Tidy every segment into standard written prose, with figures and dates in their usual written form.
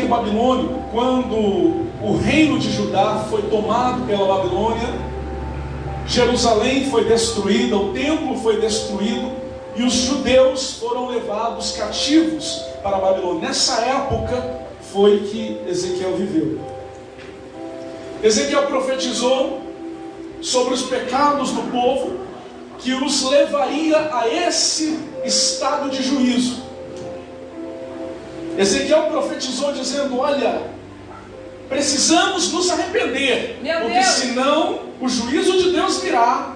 cativeiro babilônico, quando o reino de Judá foi tomado pela Babilônia, Jerusalém foi destruída, o templo foi destruído e os judeus foram levados cativos para a Babilônia. Nessa época foi que Ezequiel viveu. Ezequiel profetizou sobre os pecados do povo que os levaria a esse estado de juízo. Ezequiel profetizou dizendo: olha, precisamos nos arrepender, porque senão o juízo de Deus virá,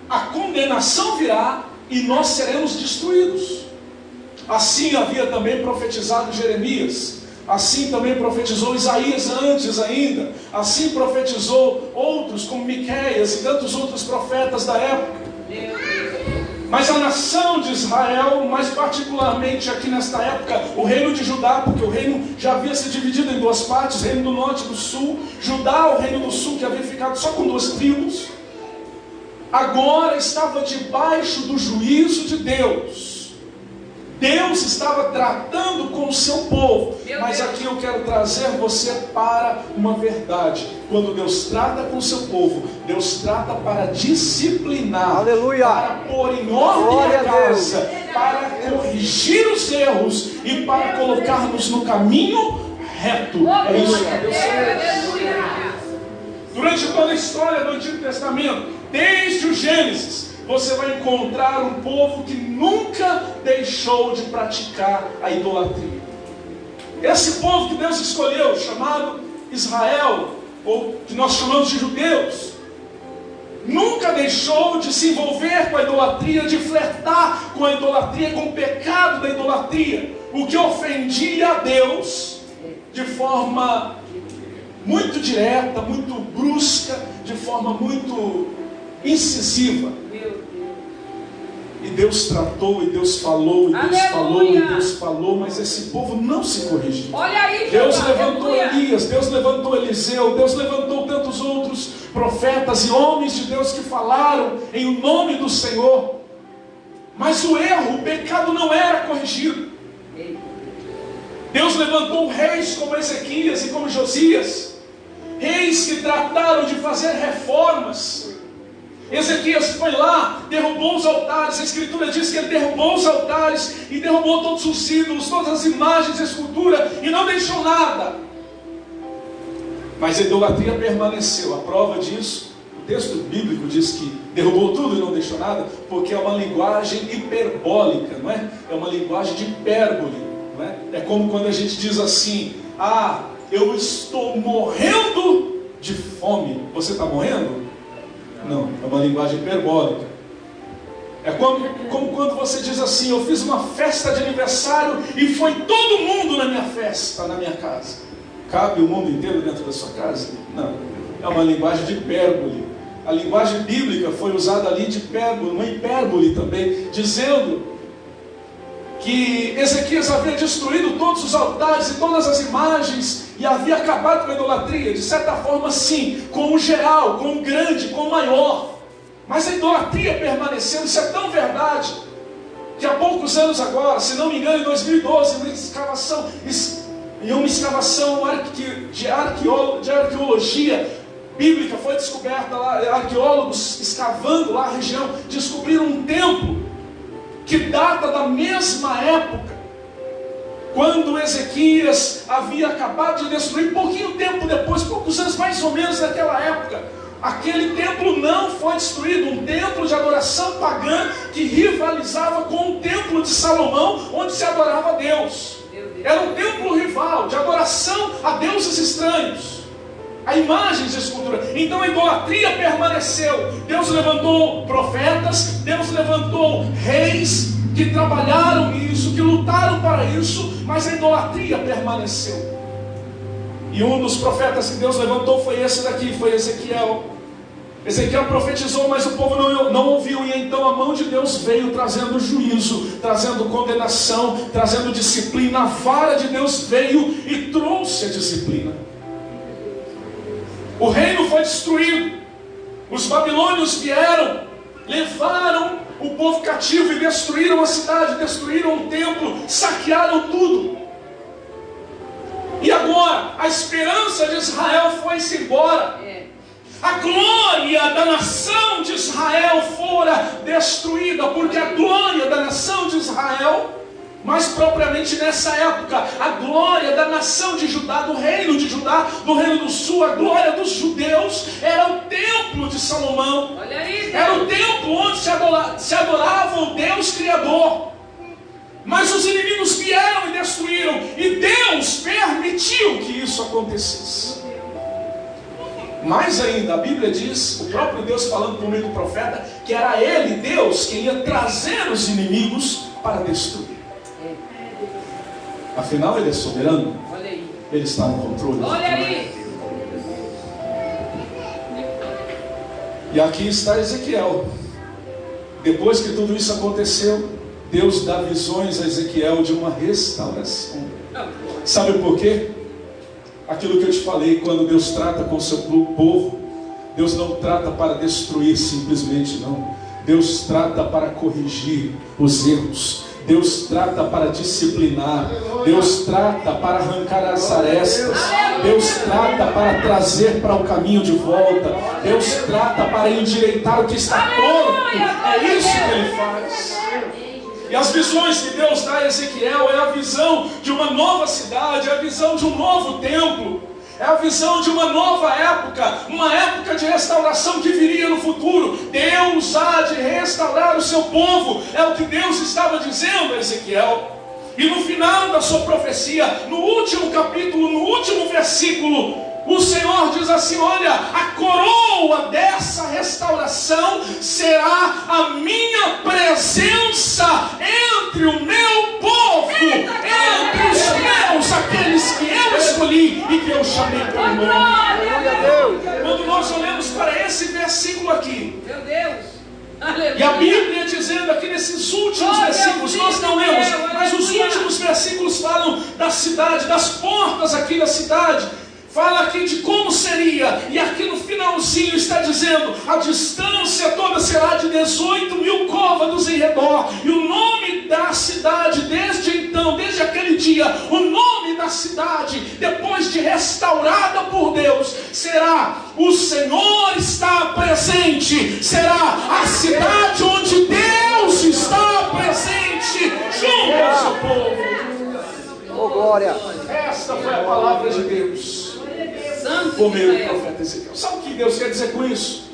a condenação virá e nós seremos destruídos. Assim havia também profetizado Jeremias, assim também profetizou Isaías antes ainda, assim profetizou outros como Miqueias e tantos outros profetas da época. Mas a nação de Israel, mais particularmente aqui nesta época, o reino de Judá, porque o reino já havia se dividido em duas partes, o reino do norte e do sul, Judá, o reino do sul, que havia ficado só com duas tribos, agora estava debaixo do juízo de Deus. Deus estava tratando com o seu povo. Mas aqui eu quero trazer você para uma verdade. Quando Deus trata com o seu povo, Deus trata para disciplinar, aleluia, para pôr em ordem a casa, para corrigir os erros e para colocar-nos no caminho reto. É isso que Deus faz. Durante toda a história do Antigo Testamento, desde o Gênesis, você vai encontrar um povo que nunca deixou de praticar a idolatria. Esse povo que Deus escolheu, chamado Israel, ou que nós chamamos de judeus, nunca deixou de se envolver com a idolatria, de flertar com a idolatria, com o pecado da idolatria, o que ofendia a Deus de forma muito direta, muito brusca, de forma muito incisiva. E Deus tratou, e Deus falou, e Deus falou, e Deus falou, mas esse povo não se corrigiu. Olha aí, Deus levantou Elias, Deus levantou Eliseu, Deus levantou tantos outros profetas e homens de Deus que falaram em nome do Senhor. Mas o erro, o pecado não era corrigido. Deus levantou reis como Ezequias e como Josias, reis que trataram de fazer reformas. Ezequias foi lá, derrubou os altares. A Escritura diz que ele derrubou os altares e derrubou todos os ídolos, todas as imagens, a escultura, e não deixou nada. Mas a idolatria permaneceu. A prova disso, o texto bíblico diz que derrubou tudo e não deixou nada, porque é uma linguagem hiperbólica, não é? É uma linguagem de hipérbole, não é? É como quando a gente diz assim: ah, eu estou morrendo de fome. Você está morrendo? Não, é uma linguagem hiperbólica. É como quando você diz assim: eu fiz uma festa de aniversário e foi todo mundo na minha festa, na minha casa. Cabe o mundo inteiro dentro da sua casa? Não, é uma linguagem de hipérbole. A linguagem bíblica foi usada ali de hipérbole, uma hipérbole também, dizendo que Ezequias havia destruído todos os altares e todas as imagens e havia acabado com a idolatria. De certa forma, sim, com o geral, com o grande, com o maior. Mas a idolatria permaneceu. Isso é tão verdade que há poucos anos agora, se não me engano, em 2012, em uma escavação de arqueologia bíblica, foi descoberta lá, arqueólogos escavando lá a região, descobriram um templo que data da mesma época, quando Ezequias havia acabado de destruir. Pouquinho tempo depois, poucos anos mais ou menos naquela época, aquele templo não foi destruído. Um templo de adoração pagã que rivalizava com o templo de Salomão, onde se adorava a Deus. Era um templo rival, de adoração a deuses estranhos, a imagens de escultura. Então a idolatria permaneceu. Deus levantou profetas, Deus levantou reis que trabalharam isso, que lutaram para isso, mas a idolatria permaneceu. E um dos profetas que Deus levantou foi esse daqui, foi Ezequiel. Ezequiel profetizou, mas o povo não ouviu, e então a mão de Deus veio trazendo juízo, trazendo condenação, trazendo disciplina. A vara de Deus veio e trouxe a disciplina. O reino foi destruído, os babilônios vieram, levaram o povo cativo e destruíram a cidade, destruíram o templo, saquearam tudo. E agora, a esperança de Israel foi-se embora. A glória da nação de Israel fora destruída, porque a glória da nação de Israel, mais propriamente nessa época, a glória da nação de Judá, do reino de Judá, do reino do sul, a glória dos judeus, era o templo de Salomão. Era o templo onde se adorava o Deus Criador. Mas os inimigos vieram e destruíram, e Deus permitiu que isso acontecesse. Mais ainda, a Bíblia diz, o próprio Deus falando por meio do profeta, que era Ele, Deus, que ia trazer os inimigos para destruir. Afinal, Ele é soberano. Ele está no controle. Olha aí. E aqui está Ezequiel. Depois que tudo isso aconteceu, Deus dá visões a Ezequiel de uma restauração. Sabe por quê? Aquilo que eu te falei, quando Deus trata com o seu povo, Deus não trata para destruir simplesmente, não. Deus trata para corrigir os erros. Deus trata para disciplinar. Deus trata para arrancar as arestas. Deus trata para trazer para o caminho de volta. Deus trata para endireitar o que está torto. É isso que Ele faz. E as visões que Deus dá a Ezequiel é a visão de uma nova cidade, é a visão de um novo templo, é a visão de uma nova época, uma época de restauração que viria no futuro. Deus há de restaurar o seu povo, é o que Deus estava dizendo a Ezequiel. E no final da sua profecia, no último capítulo, no último versículo, o Senhor diz assim: olha, a coroa dessa restauração será a minha presença entre o meu povo, entre os meus, aqueles que eu escolhi e que eu chamei pelo nome. Quando nós olhamos para esse versículo aqui, meu Deus, e a Bíblia dizendo aqui nesses últimos versículos, nós não lemos, mas os últimos versículos falam da cidade, das portas aqui da cidade. Fala aqui de como seria, e aqui no finalzinho está dizendo: a distância toda será de 18.000 côvados em redor, e o nome da cidade, desde então, desde aquele dia, o nome da cidade, depois de restaurada por Deus, será: o Senhor está presente, será a cidade onde Deus está presente, junto ao seu povo. Oh, glória! Esta foi a palavra de Deus por meio do profeta Ezequiel. Sabe o que Deus quer dizer com isso?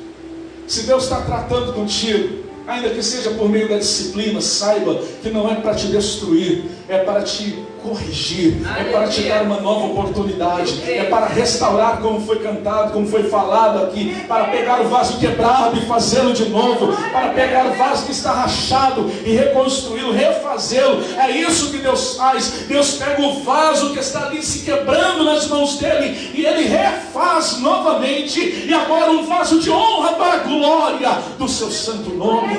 Se Deus está tratando contigo, ainda que seja por meio da disciplina, saiba que não é para te destruir, é para te corrigir, é para te dar uma nova oportunidade, é para restaurar, como foi cantado, como foi falado aqui, para pegar o vaso quebrado e fazê-lo de novo, para pegar o vaso que está rachado e reconstruí-lo, refazê-lo. É isso que Deus faz. Deus pega o vaso que está ali se quebrando nas mãos dele e ele refaz novamente, e agora um vaso de honra para a glória do seu santo nome.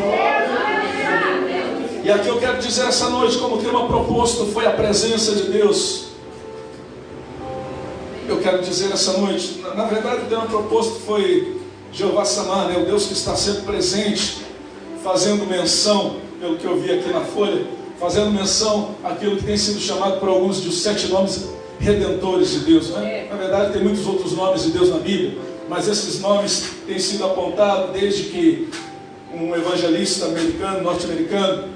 E aqui eu quero dizer essa noite, como tema proposto foi a presença de Deus. Eu quero dizer essa noite, na verdade o tema proposto foi Jeová Samar, né? O Deus que está sempre presente, fazendo menção, pelo que eu vi aqui na folha, fazendo menção àquilo que tem sido chamado por alguns de os 7 nomes redentores de Deus, né? Na verdade tem muitos outros nomes de Deus na Bíblia, mas esses nomes têm sido apontados desde que um evangelista americano, norte-americano,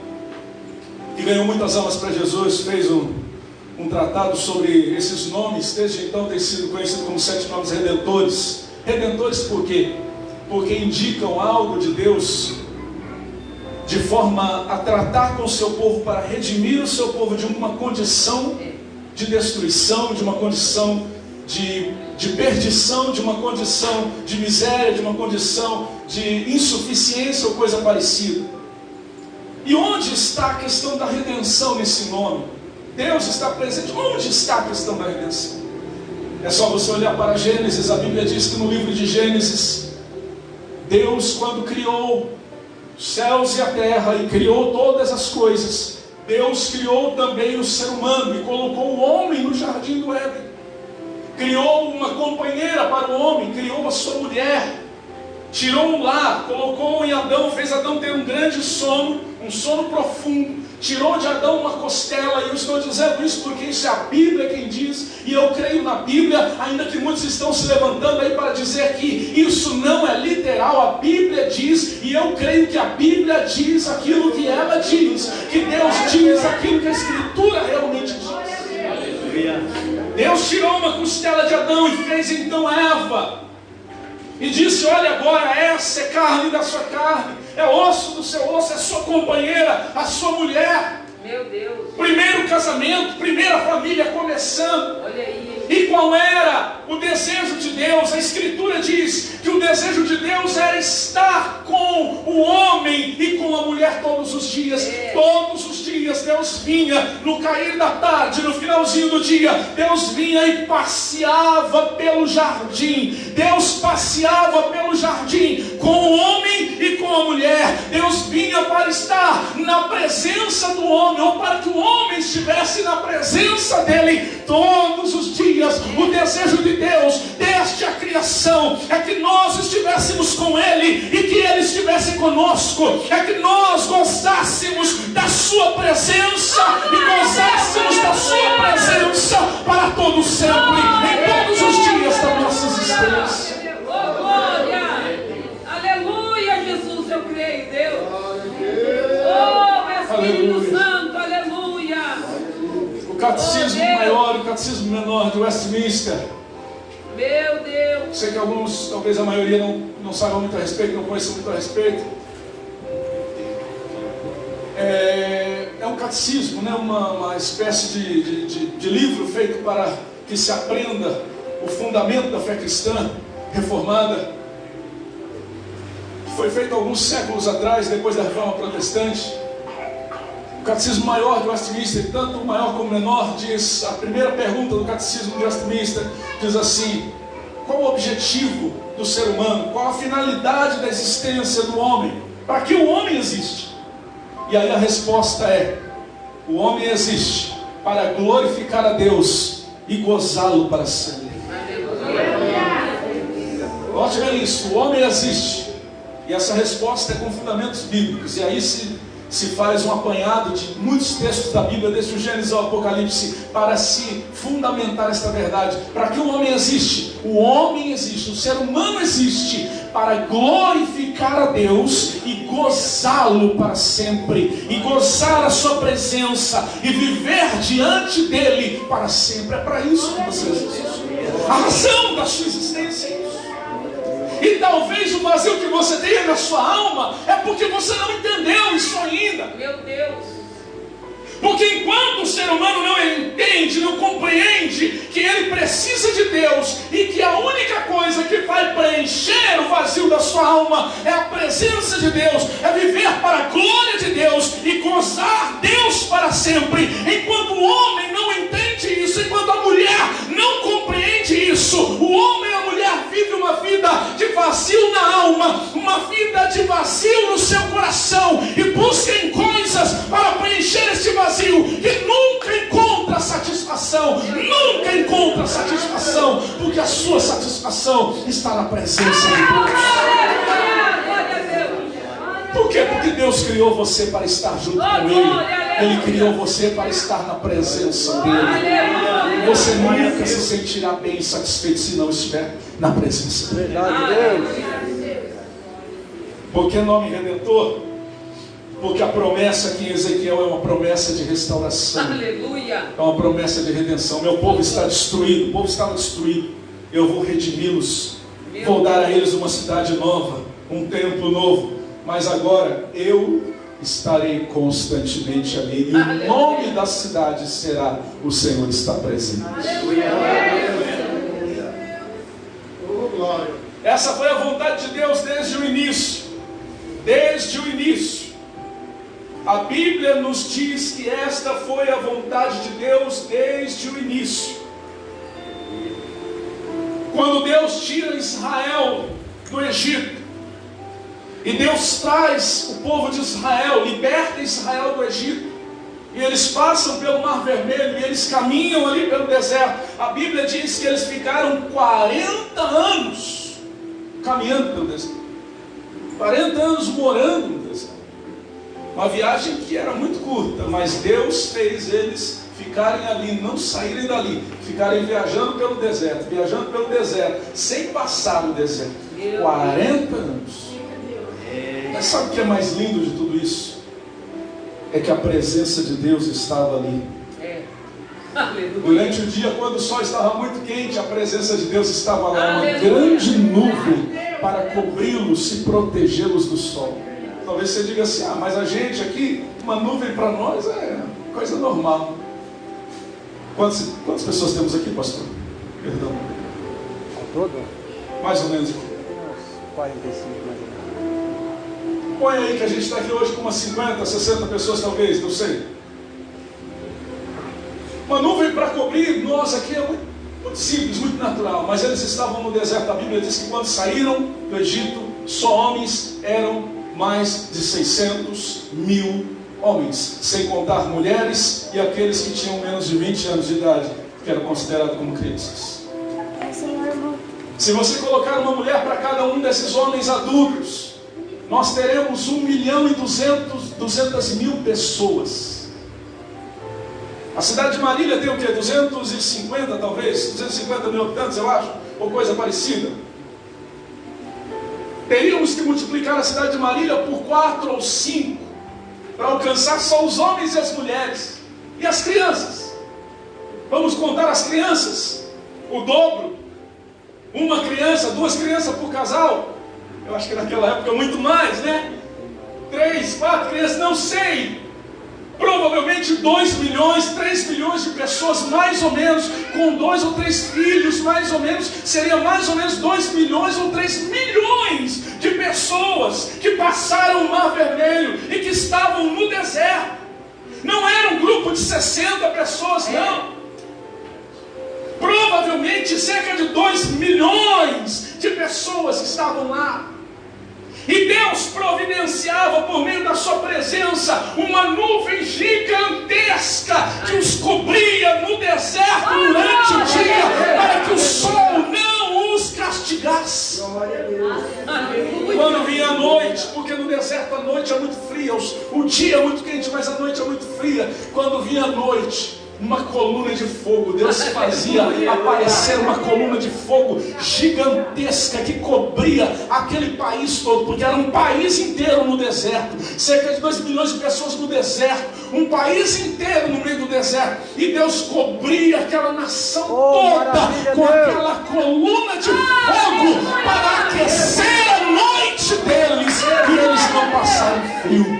que ganhou muitas almas para Jesus, fez um tratado sobre esses nomes. Desde então tem sido conhecido como 7 nomes redentores. Redentores por quê? Porque indicam algo de Deus de forma a tratar com o seu povo, para redimir o seu povo de uma condição de destruição, de uma condição de perdição, de uma condição de miséria, de uma condição de insuficiência ou coisa parecida. E onde está a questão da redenção nesse nome? Deus está presente. Onde está a questão da redenção? É só você olhar para Gênesis. A Bíblia diz que no livro de Gênesis, Deus, quando criou os céus e a terra e criou todas as coisas, Deus criou também o ser humano e colocou o homem no jardim do Éden. Criou uma companheira para o homem, criou a sua mulher, tirou um lar, colocou em Adão, fez Adão ter um grande sono, um sono profundo. tirou de Adão uma costela, e eu estou dizendo isso porque isso é a Bíblia quem diz, e eu creio na Bíblia, ainda que muitos estão se levantando aí para dizer que isso não é literal. A Bíblia diz, e eu creio que a Bíblia diz aquilo que ela diz, que Deus diz aquilo que a Escritura realmente diz. Deus tirou uma costela de Adão e fez então Eva, e disse: olha, agora essa é carne da sua carne, é osso do seu osso, é sua companheira, a sua mulher. Meu Deus. Primeiro casamento, primeira família começando. Olha aí. E qual era o desejo de Deus? A Escritura diz que o desejo de Deus era estar com o homem e com a mulher todos os dias. Todos os dias Deus vinha, no cair da tarde, no finalzinho do dia, Deus vinha e passeava pelo jardim. Deus passeava pelo jardim com o homem e com a mulher. Deus vinha para estar na presença do homem, ou para que o homem estivesse na presença dele todos os dias. O desejo de Deus desde a criação é que nós estivéssemos com Ele e que Ele estivesse conosco, é que nós gozássemos da sua presença e gozássemos da sua presença para todo sempre, em todos os dias da nossa existência. Oh, glória! Aleluia, Jesus, eu creio, Deus. Oh, Espírito Santo, aleluia! O catecismo maior e o catecismo menor de Westminster. Meu Deus! Sei que alguns, talvez a maioria não saibam muito a respeito, não conheçam muito a respeito. É um catecismo, né? uma espécie de livro feito para que se aprenda o fundamento da fé cristã reformada. Foi feito alguns séculos atrás, depois da Reforma Protestante. O catecismo maior de Westminster, tanto o maior como o menor, diz, a primeira pergunta do catecismo de Westminster diz assim: qual o objetivo do ser humano? Qual a finalidade da existência do homem? Para que o homem existe? E aí a resposta é: o homem existe para glorificar a Deus e gozá-lo para sempre. Note bem isso, o homem existe, e essa resposta é com fundamentos bíblicos, e aí se faz um apanhado de muitos textos da Bíblia, desde o Gênesis ao Apocalipse, para se fundamentar esta verdade. Para que o homem existe? O homem existe, o ser humano existe para glorificar a Deus e gozá-lo para sempre, e gozar a sua presença, e viver diante dele para sempre. É para isso que você existe. A razão da sua existência é isso. E talvez o vazio que você tenha na sua alma é porque você não entendeu isso ainda. Meu Deus. Porque enquanto o ser humano não entende, não compreende que ele precisa de Deus, e que a única coisa que vai preencher o vazio da sua alma é a presença de Deus, é viver para a glória de Deus e gozar Deus para sempre. Enquanto o homem não entende isso, enquanto a mulher não compreende isso, o homem e a mulher vivem uma vida de vazio na alma, uma vida de vazio no seu coração, e buscam coisas para preencher este vazio, que nunca encontra satisfação, porque a sua satisfação está na presença de Deus. Por quê? Porque Deus criou você para estar junto com Ele. Ele criou você para estar na presença dEle. Você nunca se sentirá bem satisfeito se não estiver na presença dEle. Por que nome redentor? Porque a promessa aqui em Ezequiel é uma promessa de restauração. Aleluia. É uma promessa de redenção. Meu povo está destruído, o povo estava destruído. Eu vou redimi-los. Vou dar a eles uma cidade nova, um templo novo. Mas agora eu estarei constantemente ali. E o nome da cidade será: o Senhor está presente. Essa foi a vontade de Deus desde o início. Desde o início. A Bíblia nos diz que esta foi a vontade de Deus desde o início. Quando Deus tira Israel do Egito, e Deus traz o povo de Israel, liberta Israel do Egito, e eles passam pelo Mar Vermelho, e eles caminham ali pelo deserto. A Bíblia diz que eles ficaram 40 anos caminhando pelo deserto, 40 anos morando no deserto. Uma viagem que era muito curta, mas Deus fez eles ficarem ali, não saírem dali, ficarem viajando pelo deserto, sem passar o deserto. 40 anos. Mas sabe o que é mais lindo de tudo isso? É que a presença de Deus estava ali. Durante o dia, quando o sol estava muito quente, a presença de Deus estava lá, uma grande nuvem para cobri-los e protegê-los do sol. Talvez você diga assim, mas a gente aqui, uma nuvem para nós é coisa normal. Quantas pessoas temos aqui, pastor? Perdão. Todo? Mais ou menos. 45 mais ou menos. Põe aí que a gente está aqui hoje com umas 50, 60 pessoas talvez, não sei. Uma nuvem para cobrir nós aqui é muito simples, muito natural. Mas eles estavam no deserto. A Bíblia diz que quando saíram do Egito, só homens eram mais de 600.000 homens, sem contar mulheres e aqueles que tinham menos de 20 anos de idade, que eram considerados como crianças. Se você colocar uma mulher para cada um desses homens adultos, nós teremos 1.200.000 pessoas. A cidade de Marília tem o quê? 250 talvez? 250 mil habitantes, eu acho, ou coisa parecida. Teríamos que multiplicar a cidade de Marília por 4 ou 5 para alcançar só os homens e as mulheres e as crianças. Vamos contar as crianças, o dobro, uma criança, 2 crianças por casal. Eu acho que naquela época muito mais, né? 3, 4 crianças, não sei. Provavelmente 2 milhões, 3 milhões de pessoas, mais ou menos, com 2 ou 3 filhos, mais ou menos, seria mais ou menos 2 milhões ou 3 milhões de pessoas que passaram o Mar Vermelho e que estavam no deserto. Não era um grupo de 60 pessoas, não. Provavelmente cerca de 2 milhões de pessoas que estavam lá. E Deus providenciava por meio da sua presença uma nuvem gigantesca que os cobria no deserto durante o dia, para que o sol não os castigasse. Quando vinha a noite, porque no deserto a noite é muito fria, o dia é muito quente, mas a noite é muito fria. Quando vinha a noite, uma coluna de fogo, Deus fazia aparecer uma coluna de fogo gigantesca que cobria aquele país todo, porque era um país inteiro no deserto, cerca de 2 milhões de pessoas no deserto, um país inteiro no meio do deserto, e Deus cobria aquela nação toda com aquela coluna de fogo para aquecer a noite deles, e eles não passaram frio.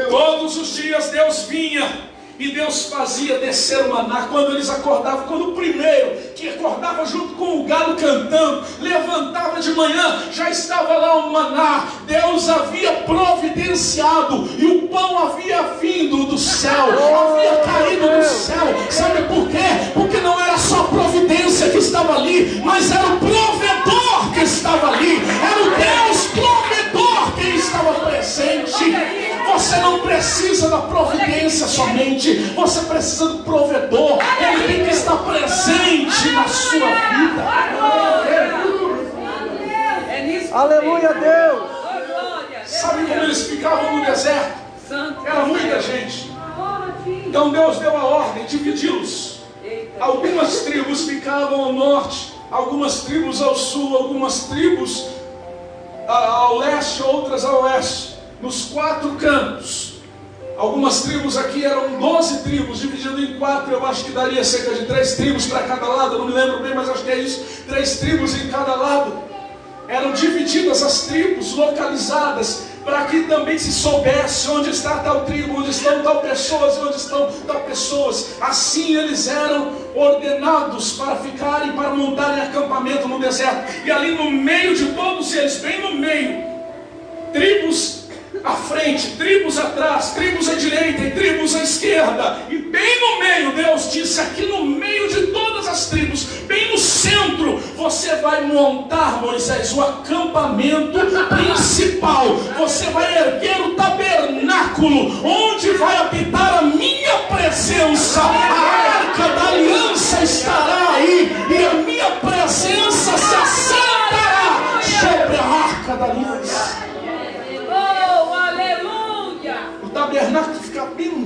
Todos os dias Deus vinha e Deus fazia descer o maná. Quando eles acordavam, quando o primeiro que acordava junto com o galo cantando, levantava de manhã, já estava lá o maná. Deus havia providenciado e o pão havia vindo do céu, havia caído do céu. Sabe por quê? Porque não era só a providência que estava ali, mas era o provedor que estava ali, era o Deus provedor que estava presente. Você não precisa da providência somente, você precisa do provedor. Ele tem que estar presente na sua vida. Aleluia, Deus! Sabe como eles ficavam no deserto? Era muita gente. Então Deus deu a ordem de dividi-los. Algumas tribos ficavam ao norte, algumas tribos ao sul, algumas tribos ao leste, outras ao oeste. Nos 4 cantos. Algumas tribos aqui eram 12 tribos, dividido em 4, eu acho que daria cerca de 3 tribos para cada lado, eu não me lembro bem, mas acho que é isso, 3 tribos em cada lado. Eram divididas as tribos, localizadas, para que também se soubesse onde está tal tribo, onde estão tal pessoas e onde estão tal pessoas. Assim eles eram ordenados para ficarem, para montarem acampamento no deserto. E ali no meio de todos eles, bem no meio, tribos à frente, tribos atrás, tribos à direita e tribos à esquerda, e bem no meio, Deus disse, aqui no meio de todas as tribos, bem no centro, você vai montar, Moisés, o acampamento principal. Você vai erguer o tabernáculo, onde vai habitar a minha presença. A arca da aliança estará aí, e a minha presença se assentará sobre a arca da aliança.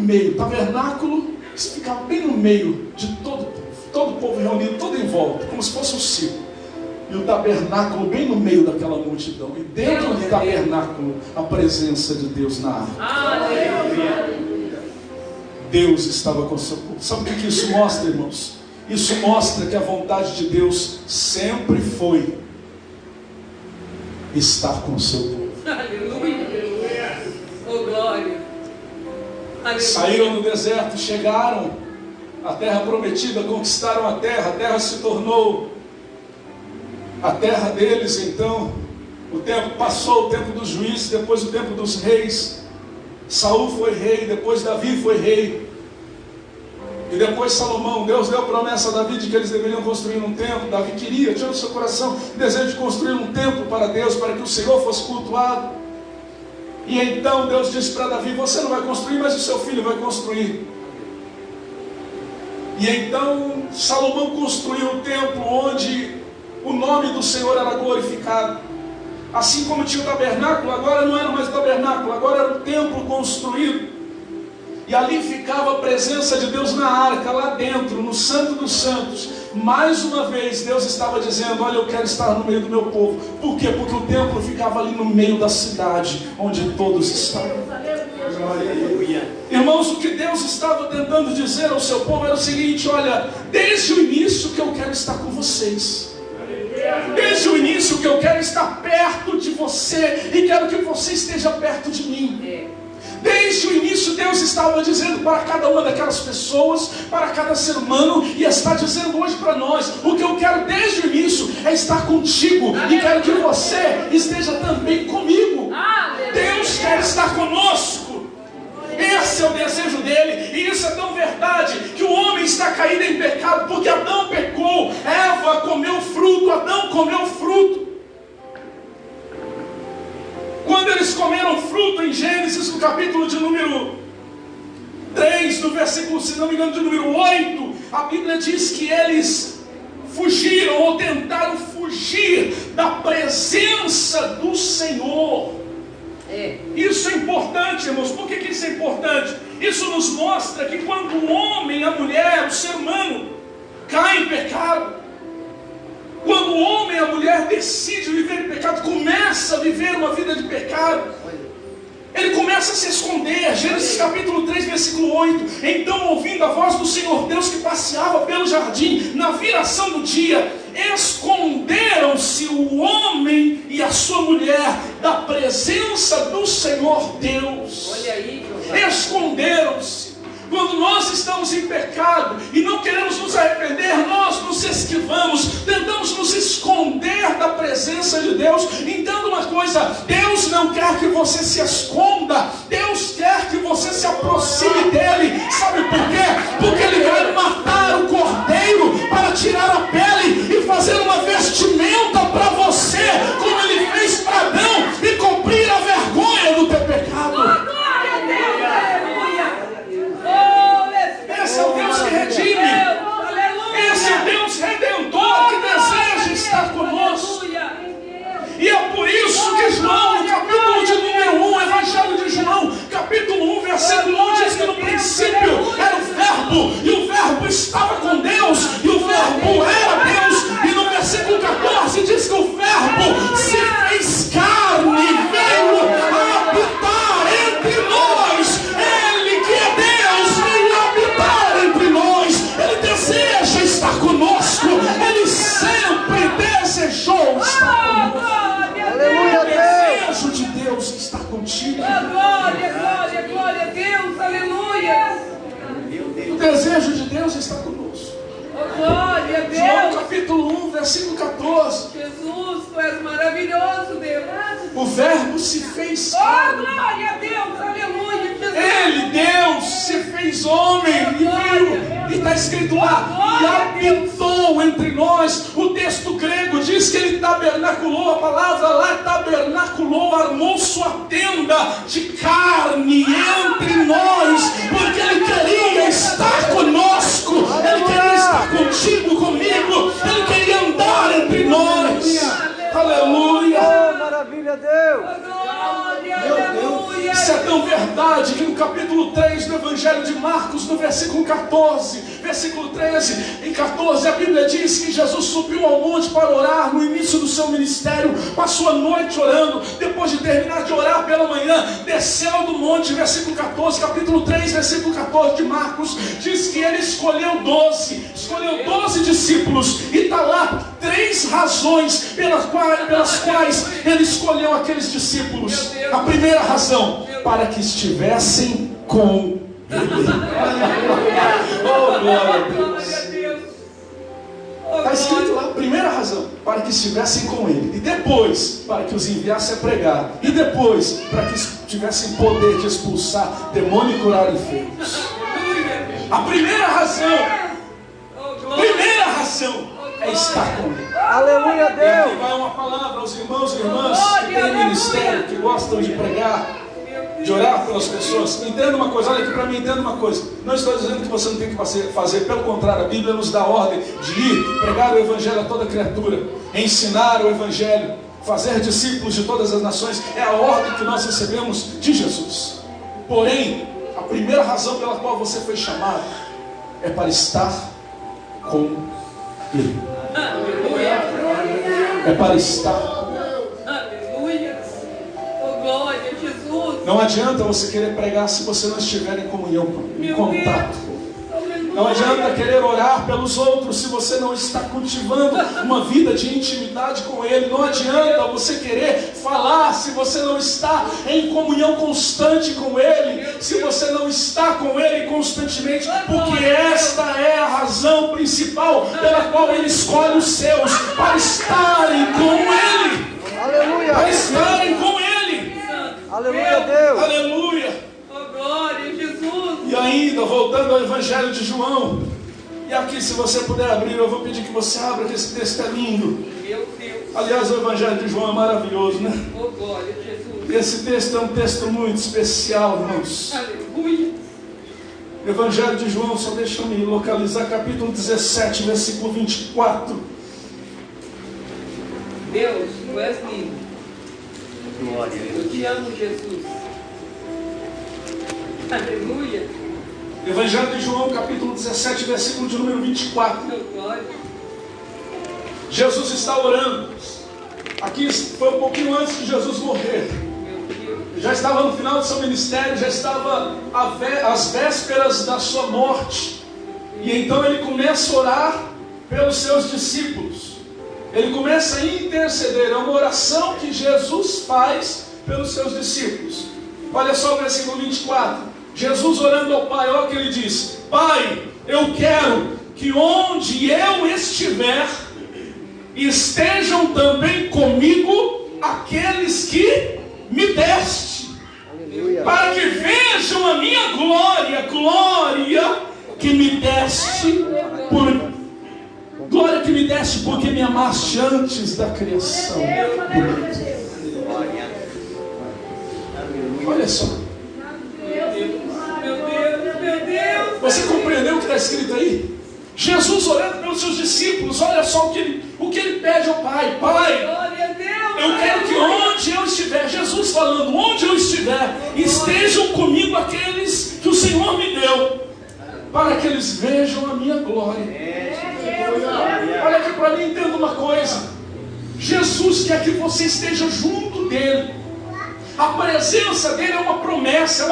meio. O tabernáculo ficava bem no meio de todo o povo reunido, todo em volta, como se fosse um círculo. E o tabernáculo bem no meio daquela multidão. E dentro do tabernáculo, a presença de Deus na arca. Deus estava com o seu povo. Sabe o que isso mostra, irmãos? Isso mostra que a vontade de Deus sempre foi estar com o seu povo. Aleluia. Oh, glória. Aleluia. Saíram do deserto, chegaram à terra prometida, conquistaram a terra se tornou a terra deles. Então o tempo passou, o tempo dos juízes, depois o tempo dos reis. Saul foi rei, depois Davi foi rei, e depois Salomão. Deus deu promessa a Davi de que eles deveriam construir um templo. Davi queria, tinha no seu coração desejo de construir um templo para Deus, para que o Senhor fosse cultuado. E então Deus disse para Davi: você não vai construir, mas o seu filho vai construir. E então Salomão construiu um templo onde o nome do Senhor era glorificado. Assim como tinha o tabernáculo, agora não era mais o tabernáculo, agora era o templo construído. E ali ficava a presença de Deus na arca, lá dentro, no Santo dos Santos. Mais uma vez Deus estava dizendo: olha, eu quero estar no meio do meu povo. Por quê? Porque o templo ficava ali no meio da cidade, onde todos estavam. Irmãos, o que Deus estava tentando dizer ao seu povo era o seguinte: olha, desde o início que eu quero estar com vocês. Desde o início que eu quero estar perto de você, e quero que você esteja perto de mim. Desde o início Deus estava dizendo para cada uma daquelas pessoas, para cada ser humano, e está dizendo hoje para nós: o que eu quero desde o início é estar contigo, e quero que você esteja também comigo. Deus quer estar conosco. Esse é o desejo dele, e isso é tão verdade, que o homem está caído em pecado, porque Adão pecou, Eva comeu fruto, Adão comeu fruto. Quando eles comeram fruto em Gênesis, no capítulo de número 3, no versículo, se não me engano, de número 8, a Bíblia diz que eles fugiram, ou tentaram fugir da presença do Senhor. Isso é importante, irmãos. Por que isso é importante? Isso nos mostra que quando o homem, a mulher, o ser humano cai em pecado, quando o homem e a mulher decidem viver em pecado, começa a viver uma vida de pecado, ele começa a se esconder. Gênesis capítulo 3, versículo 8. Então, ouvindo a voz do Senhor Deus que passeava pelo jardim na viração do dia, esconderam-se o homem e a sua mulher da presença do Senhor Deus. Olha aí, esconderam-se. Quando nós estamos em pecado e não queremos nos arrepender, nós nos esquivamos, tentamos nos esconder da presença de Deus. Entenda uma coisa: Deus não quer que você se esconda, Deus quer que você se aproxime dele. Sabe por quê? Porque ele vai matar o cordeiro para tirar a pele e fazer uma vestimenta para você, como ele fez para Adão, e cumprir a vergonha do teu pecado. Esse é o Deus que redime. Esse é o Deus redentor que deseja estar conosco. E é por isso que João, no capítulo de número 1, Evangelho de João, capítulo 1, versículo 1, diz que no princípio era o Verbo, e o Verbo estava com Deus, e o Verbo era Deus. E no versículo 14 diz que o Verbo se fez carne e veio habitar entre nós. Ele que é Deus veio habitar entre nós. Ele deseja estar conosco. Ele sempre desejou estar conosco. Aleluia, O desejo de Deus é estar contigo. Glória, glória, glória a Deus, aleluia. O desejo de Deus é estar conosco. Oh, glória a João Deus. capítulo 1, versículo 14. Jesus, tu és maravilhoso, Deus. O Verbo se fez Oh, carne. glória a Deus, aleluia, Jesus. Ele, Deus, se fez homem e viu. E está escrito lá: e habitou entre nós. O texto grego diz que ele tabernaculou. A palavra lá, tabernaculou, armou sua tenda de carne entre nós, porque ele queria estar conosco. Ele queria estar contigo, comigo. Ele queria andar entre nós. Aleluia. Oh, maravilha, Deus. Glória, aleluia. Se é tão verdade que no capítulo 3 do Evangelho de Marcos, no versículo 14, versículo 13 e 14, a Bíblia diz que Jesus subiu ao monte para orar no início do seu ministério, passou a noite orando, depois de terminar de orar pela manhã, desceu do monte, versículo 14, capítulo 3, versículo 14 de Marcos, diz que ele escolheu 12 discípulos, e está lá 3 razões pelas quais ele escolheu aqueles discípulos. A primeira razão, para que estivessem com ele. Oh, glória a Deus. Está escrito lá, primeira razão, para que estivessem com ele. E depois, para que os enviasse a pregar. E depois, para que tivessem poder de expulsar demônio e curar enfermos. A primeira razão é estar com ele. Aleluia, E Deus. aqui vai uma palavra aos irmãos e irmãs que têm ministério, que gostam de pregar, de orar pelas pessoas. Entenda uma coisa, olha aqui para mim, entenda uma coisa. Não estou dizendo que você não tem que fazer, pelo contrário, a Bíblia nos dá a ordem de ir, pregar o Evangelho a toda criatura, ensinar o Evangelho, fazer discípulos de todas as nações. É a ordem que nós recebemos de Jesus. Porém, a primeira razão pela qual você foi chamado é para estar com Ele. É para estar. Aleluia. Oh, glória a Jesus. Não adianta você querer pregar se você não estiver em comunhão, em contato. Não adianta querer orar pelos outros se você não está cultivando uma vida de intimidade com Ele. Não adianta você querer falar se você não está em comunhão constante com Ele, se você não está com Ele constantemente, porque esta é a razão principal pela qual Ele escolhe os seus, para estarem com Ele. Aleluia. Para estarem com Ele. Aleluia, Deus. Aleluia. Oh, glória a Jesus. E ainda, voltando ao Evangelho de João, e aqui se você puder abrir, eu vou pedir que você abra, que esse texto é lindo. Meu Deus. Aliás, o Evangelho de João é maravilhoso, né? Oh, glória a Jesus. Esse texto é um texto muito especial, irmãos. Aleluia. Evangelho de João, só deixa eu me localizar, capítulo 17, versículo 24. Deus, tu és lindo. Glória. Eu te amo, Jesus. Aleluia. Evangelho de João, capítulo 17, versículo de número 24. Oh, glória. Jesus está orando. Aqui foi um pouquinho antes de Jesus morrer. Meu Deus. Já estava no final do seu ministério, já estava às vésperas da sua morte. E então ele começa a orar pelos seus discípulos. Ele começa a interceder. É uma oração que Jesus faz pelos seus discípulos. Olha só o versículo 24. Jesus orando ao Pai, olha o que ele diz: Pai, eu quero que onde eu estiver, estejam também comigo aqueles que me deste, Aleluia. para que vejam a minha glória, glória que me deste, glória que me deste porque me amaste antes da criação do mundo. Olha só, Meu Deus. você compreendeu o que está escrito aí? Jesus orando pelos seus discípulos, olha só o que ele pede ao Pai: Pai, Glória a Deus. eu quero que onde eu estiver, Jesus falando, onde eu estiver, estejam comigo aqueles que o Senhor me deu, para que eles vejam a minha glória. Olha aqui para mim, entenda uma coisa: Jesus quer que você esteja junto dele. A presença dele é uma promessa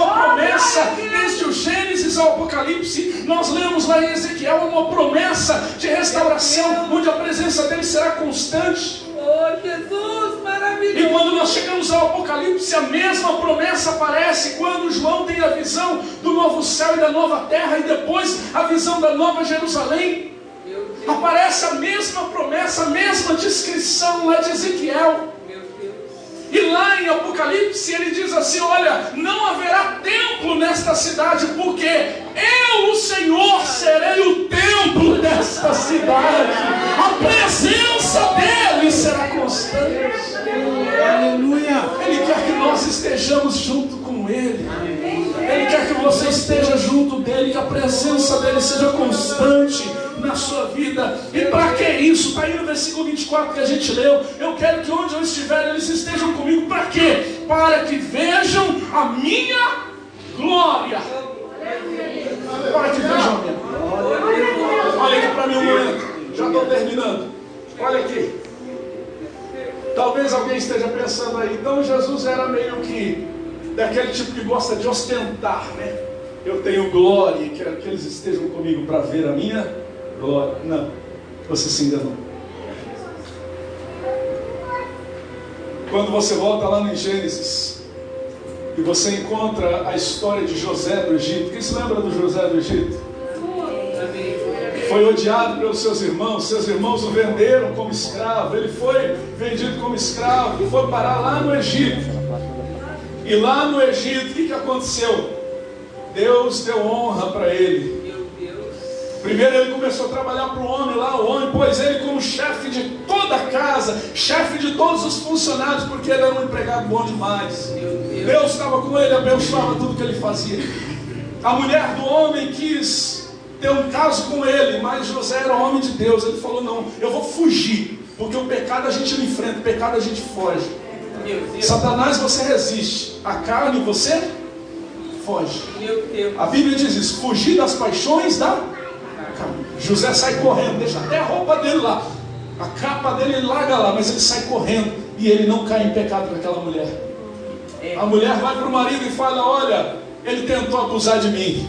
desde o Gênesis ao Apocalipse. Nós lemos lá em Ezequiel, é uma promessa de restauração, onde a presença dele será constante. Oh, Jesus, maravilhoso. E quando nós chegamos ao Apocalipse, a mesma promessa aparece quando João tem a visão do novo céu e da nova terra, e depois a visão da nova Jerusalém. Meu Deus. Aparece a mesma promessa, a mesma descrição lá de Ezequiel. E lá em Apocalipse ele diz assim: olha, não haverá templo nesta cidade, porque eu, o Senhor, serei o templo desta cidade. A presença dele será constante. Aleluia. Ele quer que nós estejamos junto com ele. Ele quer que você esteja junto dele, que a presença dele seja constante na sua vida. E para que isso? Está aí no versículo 24 que a gente leu. Eu quero que onde eu estiver, eles estejam comigo. Para quê? Para que vejam a minha glória. Para que vejam a minha glória. Olha aqui para mim um momento. Já estou terminando. Olha aqui. Talvez alguém esteja pensando aí, então Jesus era meio que daquele tipo que gosta de ostentar, né? Eu tenho glória e quero que eles estejam comigo para ver a minha glória. Não, você se enganou. Quando você volta lá no Gênesis e você encontra a história de José do Egito, quem se lembra do José do Egito? Foi odiado pelos seus irmãos o venderam como escravo, ele foi vendido como escravo e foi parar lá no Egito. E lá no Egito, o que aconteceu? Deus deu honra para ele. Primeiro ele começou a trabalhar para o homem lá, o homem pôs ele como chefe de toda a casa, chefe de todos os funcionários, porque ele era um empregado bom demais. Deus estava com ele, abençoava tudo que ele fazia. A mulher do homem quis ter um caso com ele, mas José era um homem de Deus. Ele falou, não, eu vou fugir, porque o pecado a gente não enfrenta, o pecado a gente foge. Satanás você resiste, a carne você foge. A Bíblia diz isso, fugir das paixões da carne. José sai correndo, deixa até a roupa dele lá, a capa dele ele larga lá, mas ele sai correndo e ele não cai em pecado com aquela mulher. A mulher vai para o marido e fala, olha, ele tentou abusar de mim.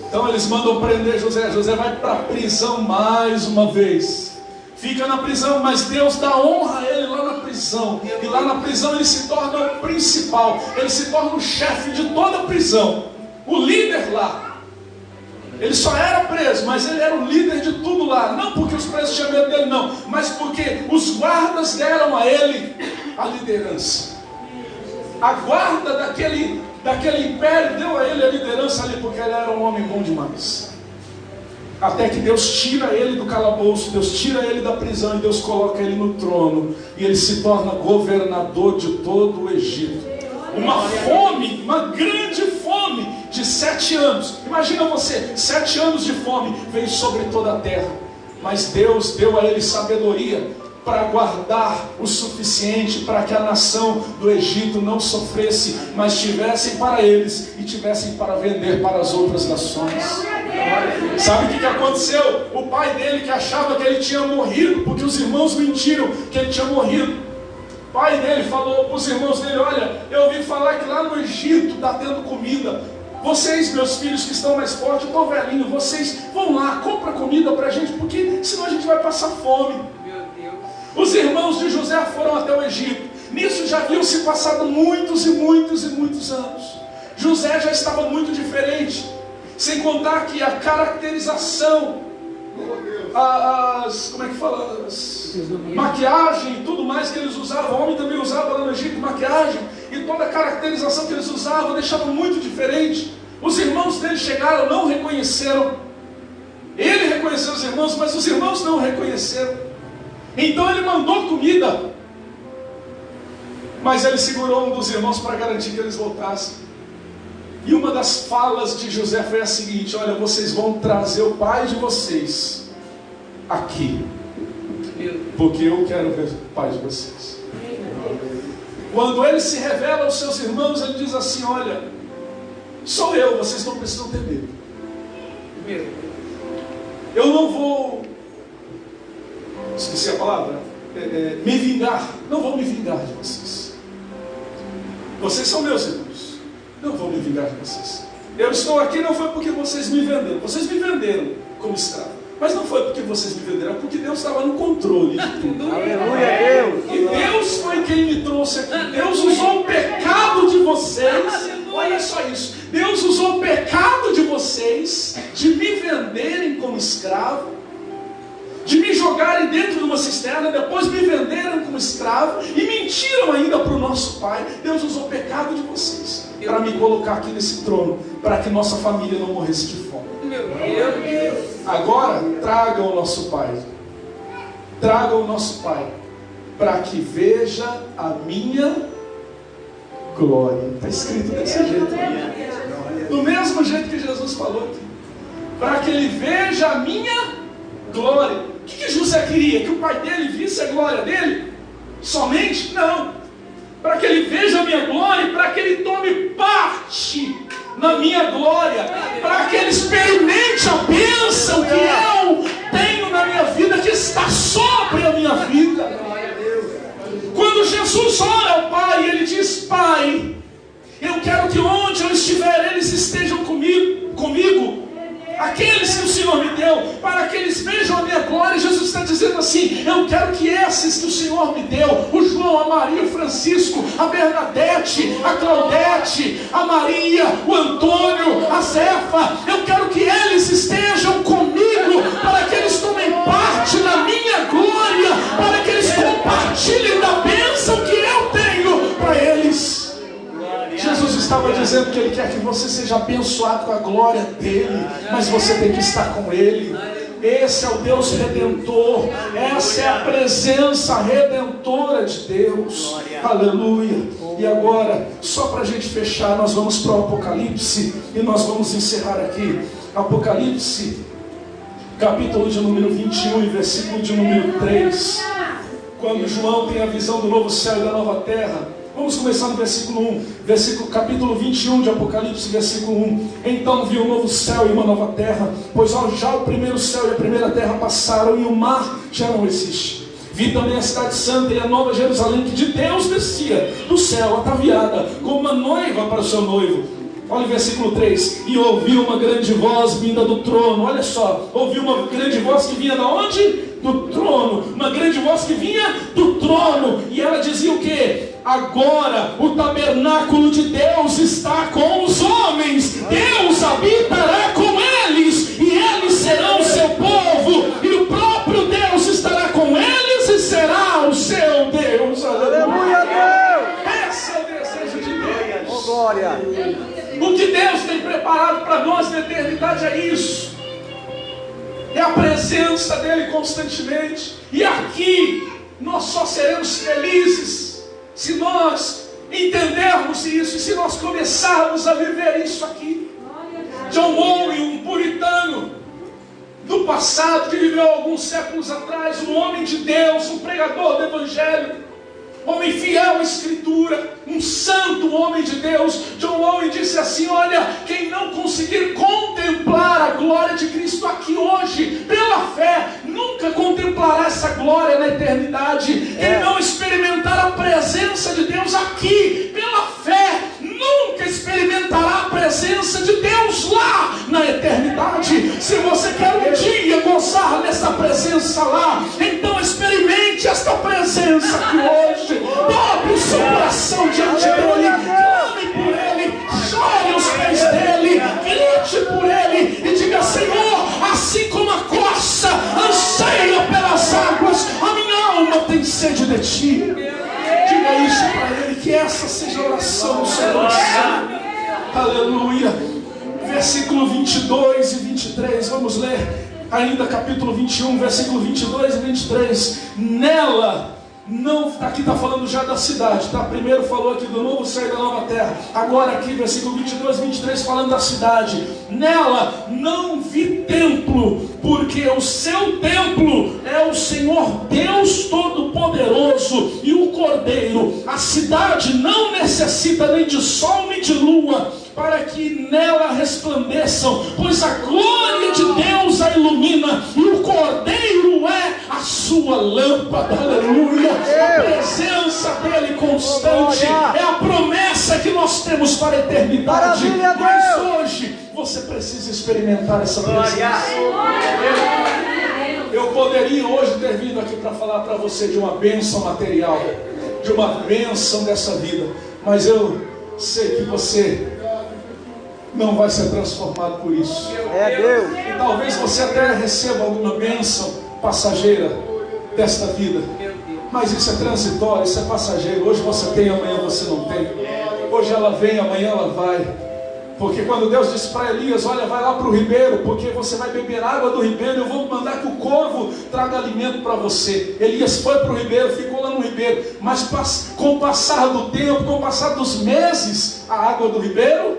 Então eles mandam prender José. José vai para a prisão mais uma vez. Fica na prisão, mas Deus dá honra a ele lá na prisão. E lá na prisão ele se torna o principal. Ele se torna o chefe de toda a prisão. O líder lá. Ele só era preso, mas ele era o líder de tudo lá. Não porque os presos tinham medo dele, não. Mas porque os guardas deram a ele a liderança. A guarda daquele império deu a ele a liderança ali, porque ele era um homem bom demais. Até que Deus tira ele do calabouço, Deus tira ele da prisão e Deus coloca ele no trono. E ele se torna governador de todo o Egito. Uma fome, uma grande fome de 7 anos. Imagina você, 7 anos de fome veio sobre toda a terra. Mas Deus deu a ele sabedoria para guardar o suficiente para que a nação do Egito não sofresse, mas tivessem para eles e tivessem para vender para as outras nações. Sabe o que aconteceu? O pai dele, que achava que ele tinha morrido, porque os irmãos mentiram que ele tinha morrido, o pai dele falou para os irmãos dele, olha, eu ouvi falar que lá no Egito está tendo comida. Vocês, meus filhos que estão mais fortes, eu estou velhinho, vocês vão lá, compra comida para a gente, porque senão a gente vai passar fome. Os irmãos de José foram até o Egito. Nisso já haviam se passado muitos e muitos e muitos anos. José já estava muito diferente. Sem contar que a caracterização, como é que fala? Maquiagem e tudo mais que eles usavam. O homem também usava lá no Egito maquiagem. E toda a caracterização que eles usavam deixava muito diferente. Os irmãos dele chegaram, não reconheceram. Ele reconheceu os irmãos, mas os irmãos não o reconheceram. Então ele mandou comida, mas ele segurou um dos irmãos para garantir que eles voltassem. E uma das falas de José foi a seguinte: olha, vocês vão trazer o pai de vocês aqui, porque eu quero ver o pai de vocês. Quando ele se revela aos seus irmãos, ele diz assim: olha, sou eu, vocês não precisam ter medo. Eu não vou, esqueci a palavra, me vingar. Não vou me vingar de vocês. Vocês são meus irmãos. Não vou me vingar de vocês. Eu estou aqui não foi porque vocês me venderam. Vocês me venderam como escravo. Mas não foi porque vocês me venderam, é porque Deus estava no controle de tudo. Aleluia, Deus. E Deus foi quem me trouxe aqui. Deus usou o pecado de vocês. Olha só isso. Deus usou o pecado de vocês, de me venderem como escravo, de me jogarem dentro de uma cisterna, depois me venderam como escravo e mentiram ainda para o nosso pai. Deus usou o pecado de vocês para me colocar aqui nesse trono, para que nossa família não morresse de fome. Agora tragam o nosso pai, tragam o nosso pai, para que veja a minha glória. Está escrito desse jeito, do mesmo jeito que Jesus falou aqui, para que ele veja a minha glória. O que José José queria? Que o pai dele visse a glória dele? Somente? Não. Para que ele veja a minha glória e para que ele tome parte na minha glória, para que ele experimente a bênção que eu tenho na minha vida, que está sobre a minha vida. Quando Jesus ora ao Pai, ele diz: Pai, eu quero que onde eu estiver, eles estejam comigo. Aqueles que o Senhor me deu, para que eles vejam a minha glória. Jesus está dizendo assim: eu quero que esses que o Senhor me deu, o João, a Maria, o Francisco, a Bernadette, a Claudete, a Maria, o Antônio, a Zefa, eu quero que eles estejam comigo, para que eles tomem parte na minha glória, para que eles compartilhem da bênção que eu tenho para eles. Jesus estava dizendo que Ele quer que você seja abençoado com a glória dEle, mas você tem que estar com Ele. Esse é o Deus Redentor, essa é a presença redentora de Deus. Aleluia. E agora, só para a gente fechar, nós vamos para o Apocalipse e nós vamos encerrar aqui. Apocalipse, capítulo de número 21 e versículo de número 3. Quando João tem a visão do novo céu e da nova terra. Vamos começar no versículo 1, capítulo 21 de Apocalipse, versículo 1. Então vi um novo céu e uma nova terra, pois já o primeiro céu e a primeira terra passaram e o mar já não existe. Vi também a cidade santa e a nova Jerusalém, que de Deus descia do céu, ataviada, como uma noiva para o seu noivo. Olha o versículo 3. E ouvi uma grande voz vinda do trono. Olha só, ouvi uma grande voz que vinha de onde? Do trono. Uma grande voz que vinha do trono. E ela dizia o quê? Agora o tabernáculo de Deus está com os homens. Deus habitará com eles, e eles serão o seu povo, e o próprio Deus estará com eles e será o seu Deus. Aleluia, Deus! Esse é o desejo de Deus. Oh, glória! O que Deus tem preparado para nós na eternidade é isso. É a presença dEle constantemente. E aqui nós só seremos felizes se nós entendermos isso, e se nós começarmos a viver isso aqui. John Owen, um puritano do passado, que viveu alguns séculos atrás, um homem de Deus, um pregador do Evangelho, homem fiel à Escritura, um santo homem de Deus. John Owen disse assim: olha, quem não conseguir contemplar a glória de Cristo aqui hoje, pela fé, nunca contemplará essa glória na eternidade. Quem não experimentar a presença de Deus aqui, pela fé, nunca experimentará a presença de Deus lá na eternidade. Se você quer um dia gozar dessa presença lá, então experimente esta presença aqui hoje. Dobre o seu coração diante dEle, clame por Ele, chore aos pés dEle, grite por Ele e diga: Senhor, assim como a corça anseia pelas águas, a minha alma tem sede de Ti. Diga isso para Ele, que essa seja a oração do seu coração. Aleluia. Versículo 22 e 23, vamos ler ainda capítulo 21, versículo 22 e 23. Nela, não, aqui está falando já da cidade, tá? Primeiro falou aqui do novo céu e da nova terra. Agora aqui, versículo 22 e 23, falando da cidade. Nela não vi templo, porque o seu templo é o Senhor Deus Todo-Poderoso e o Cordeiro. A cidade não necessita nem de sol nem de lua, para que nela resplandeçam, pois a glória de Deus a ilumina, e o Cordeiro é a sua lâmpada. Aleluia. A presença dEle constante é a promessa que nós temos para a eternidade. Mas hoje você precisa experimentar essa presença. Eu poderia hoje ter vindo aqui para falar para você de uma bênção material, de uma bênção dessa vida, mas eu sei que você não vai ser transformado por isso. É Deus. E talvez você até receba alguma bênção passageira desta vida, mas isso é transitório, isso é passageiro. Hoje você tem, amanhã você não tem. Hoje ela vem, amanhã ela vai. Porque quando Deus disse para Elias: olha, vai lá para o ribeiro, porque você vai beber água do ribeiro, eu vou mandar que o corvo traga alimento para você. Elias foi para o ribeiro, ficou lá no ribeiro, mas com o passar do tempo, com o passar dos meses, a água do ribeiro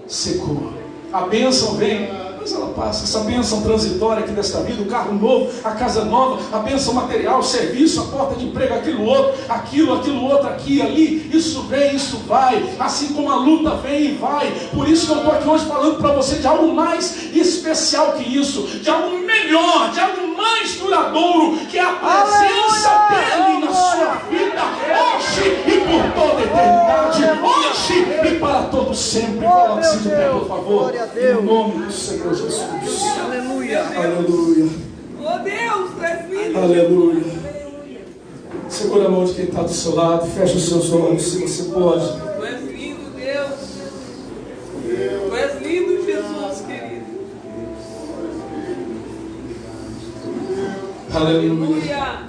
secou. A bênção vem mas ela passa. Essa bênção transitória aqui desta vida, o carro novo, a casa nova, a bênção material, o serviço, a porta de emprego, aquilo outro, aquilo outro, aqui, ali, isso vem, isso vai, assim como a luta vem e vai. Por isso que eu estou aqui hoje falando para você de algo mais especial que isso, de algo melhor, de algo mais duradouro, que é a presença dele na sua vida, hoje e por toda a eternidade, hoje e para todo sempre. Coloque-se de pé, por favor, em nome do Senhor Jesus. Aleluia. Aleluia. Oh Deus, tu és lindo. Aleluia. Segura a mão de quem está do seu lado, fecha os seus olhos, se você pode. Tu és lindo, Deus. Tu és lindo, Jesus, querido. Aleluia.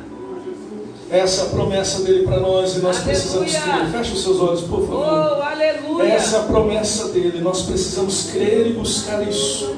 Essa é a promessa dele para nós e nós Aleluia. precisamos crer. Fecha os seus olhos, por favor. Oh, aleluia. Essa é a promessa dele, nós precisamos crer e buscar isso.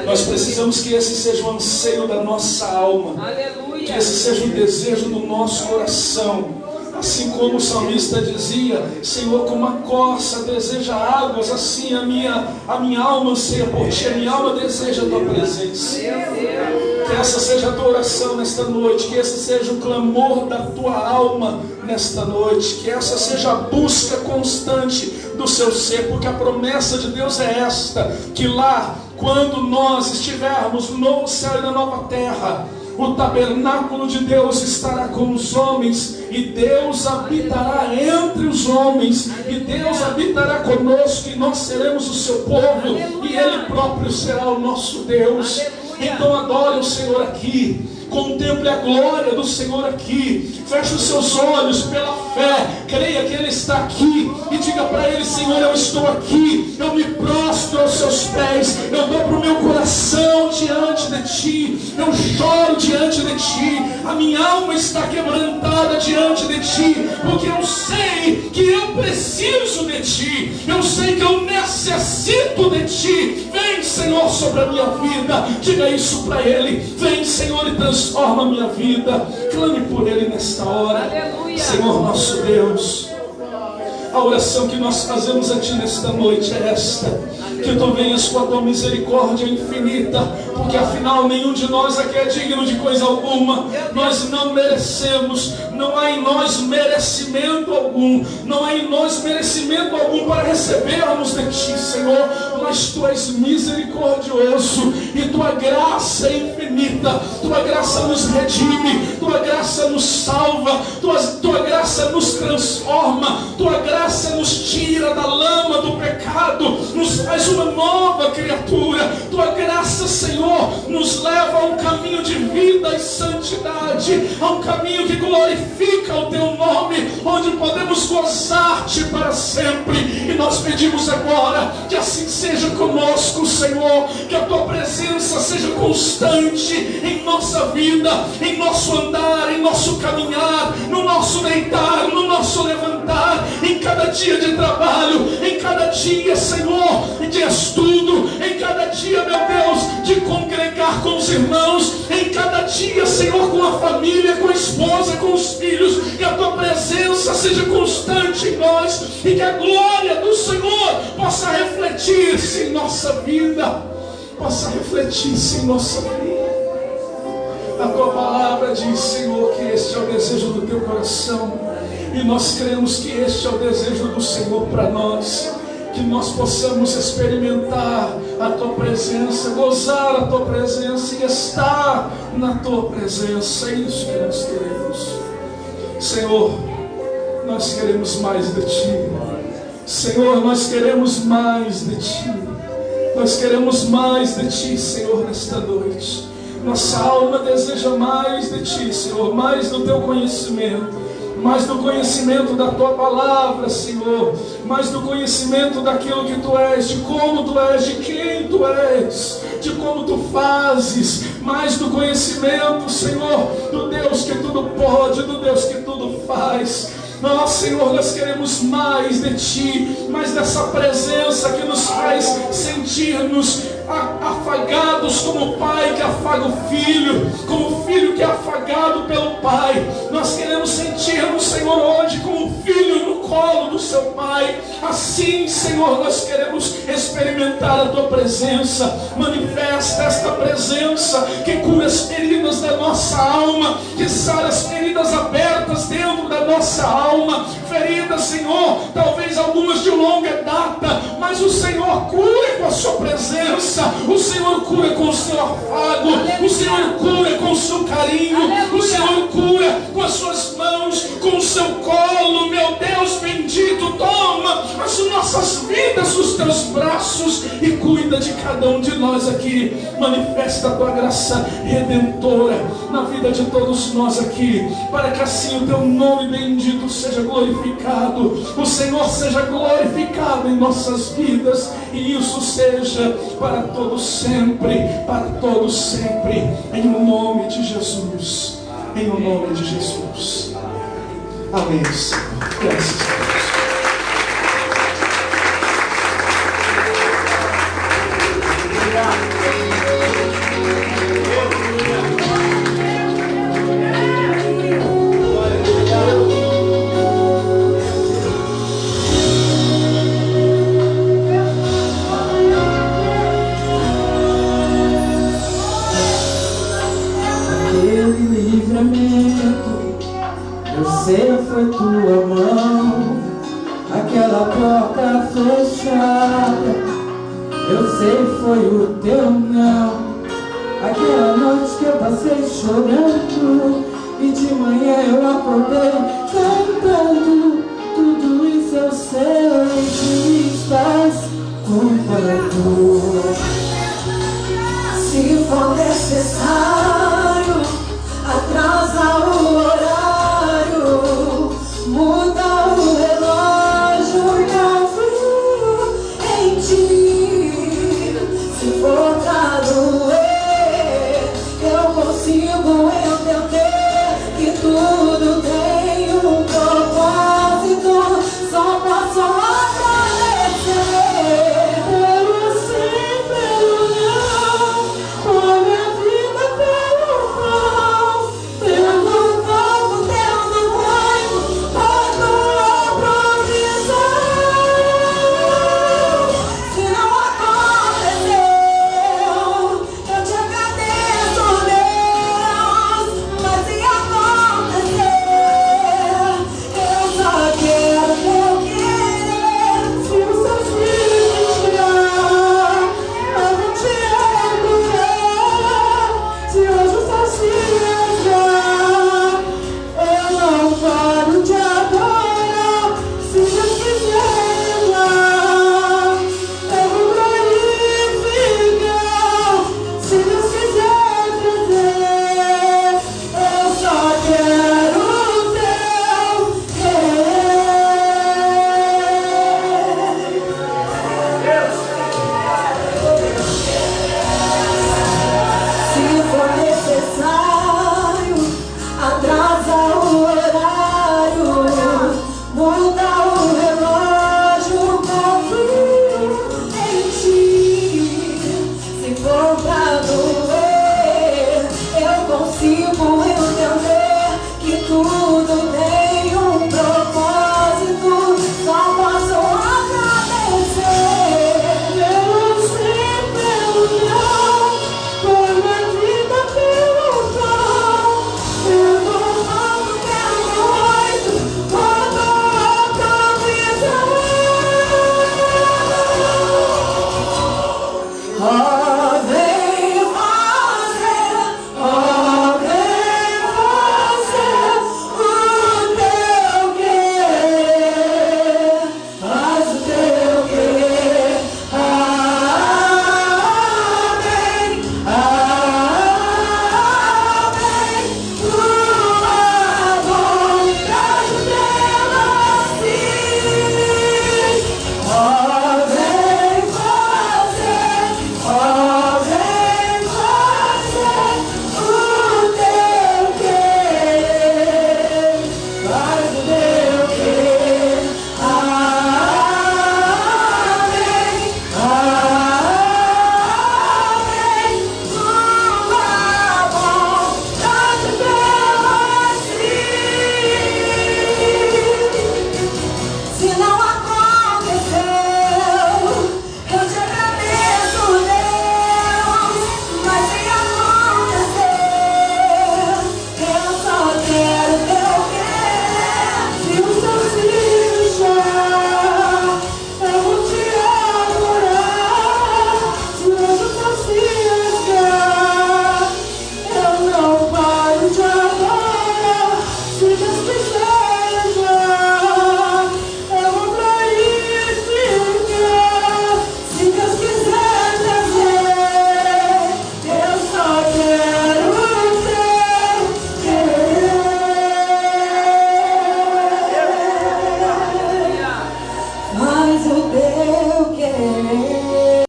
Nós precisamos que esse seja o anseio da nossa alma, Aleluia. que esse seja o desejo do nosso coração. Assim como o salmista dizia: Senhor, como a corça deseja águas, assim a minha alma anseia por ti, a minha alma deseja a tua presença. Que essa seja a tua oração nesta noite, que esse seja o clamor da tua alma nesta noite, que essa seja a busca constante do seu ser, porque a promessa de Deus é esta, que lá, quando nós estivermos no novo céu e na nova terra, o tabernáculo de Deus estará com os homens, e Deus habitará entre os homens, e Deus habitará conosco, e nós seremos o seu povo, e Ele próprio será o nosso Deus. Então adore o Senhor aqui, contemple a glória do Senhor aqui, feche os seus olhos pela fé, creia que Ele está aqui, e diga para Ele: Senhor, eu estou aqui, eu me prostro aos seus pés, eu dobro o meu coração diante de Ti, eu choro diante de Ti, a minha alma está quebrantada diante de Ti, porque eu sei que eu preciso de Ti, eu sei que eu necessito de Ti. Vem, Senhor, sobre a minha vida, diga isso para Ele: vem, Senhor, e transforma a minha vida. Clame por Ele nesta hora. Aleluia. Senhor nosso Deus, a oração que nós fazemos a Ti nesta noite é esta: que Tu venhas com a Tua misericórdia infinita, porque afinal nenhum de nós aqui é digno de coisa alguma. Nós não merecemos, não há em nós merecimento algum, não há em nós merecimento algum para recebermos de Ti, Senhor, mas Tu és misericordioso, e Tua graça é infinita, Tua graça nos redime, Tua graça nos salva, Tua graça nos transforma, Tua graça nos tira da lama do pecado, nos faz uma nova criatura. Tua graça, Senhor, nos leva a um caminho de vida e santidade, a um caminho que glorifica o Teu nome, onde podemos gozar-Te para sempre. E nós pedimos agora que assim seja conosco, Senhor, que a Tua presença seja constante em nossa vida, em nosso andar, em nosso caminhar, no nosso deitar, no nosso levantar, em cada dia de trabalho, em cada dia, Senhor, de estudo, em cada dia, meu Deus, de congregar com os irmãos, em cada dia, Senhor, com a família, com a esposa, com os filhos, que a Tua presença seja constante em nós, e que a glória do Senhor possa refletir-se em nossa vida, possa refletir-se em nossa vida. A Tua palavra diz, Senhor, que este é o desejo do Teu coração, e nós cremos que este é o desejo do Senhor para nós, que nós possamos experimentar a Tua presença, gozar a Tua presença e estar na Tua presença. É isso que nós queremos. Senhor, nós queremos mais de Ti. Senhor, nós queremos mais de Ti. Nós queremos mais de Ti, Senhor, nesta noite. Nossa alma deseja mais de Ti, Senhor, mais do Teu conhecimento, mais do conhecimento da Tua palavra, Senhor, mais do conhecimento daquilo que Tu és, de como Tu és, de quem Tu és, de como Tu fazes, mais do conhecimento, Senhor, do Deus que tudo pode, do Deus que tudo faz. Nós, Senhor, nós queremos mais de Ti, mais dessa presença que nos faz sentir-nos afagados como o pai que afaga o filho, como o filho que é afagado pelo pai. Nós queremos sentir-nos, Senhor, hoje como o filho no colo do seu pai. Assim Assim, Senhor, nós queremos experimentar a Tua presença. Manifesta esta presença que cura as feridas da nossa alma, que sara as feridas abertas dentro da nossa alma. Feridas, Senhor, talvez algumas de longa data, mas o Senhor cura com a Sua presença. O Senhor cura com o Seu afago. O Senhor cura com o Seu carinho. O Senhor cura com as Suas mãos, com o Seu colo. Meu Deus bendito, toma as nossas vidas nos Teus braços e cuida de cada um de nós aqui. Manifesta a Tua graça redentora na vida de todos nós aqui, para que assim o Teu nome bendito seja glorificado, o Senhor seja glorificado em nossas vidas, e isso seja para todos sempre, em o nome de Jesus, em o nome de Jesus. Amém, Senhor. Graças a Deus. Eu sei foi Tua mão, aquela porta fechada. Eu sei foi o Teu não, aquela noite que eu passei chorando, e de manhã eu acordei cantando. Tudo isso eu sei que estás contando.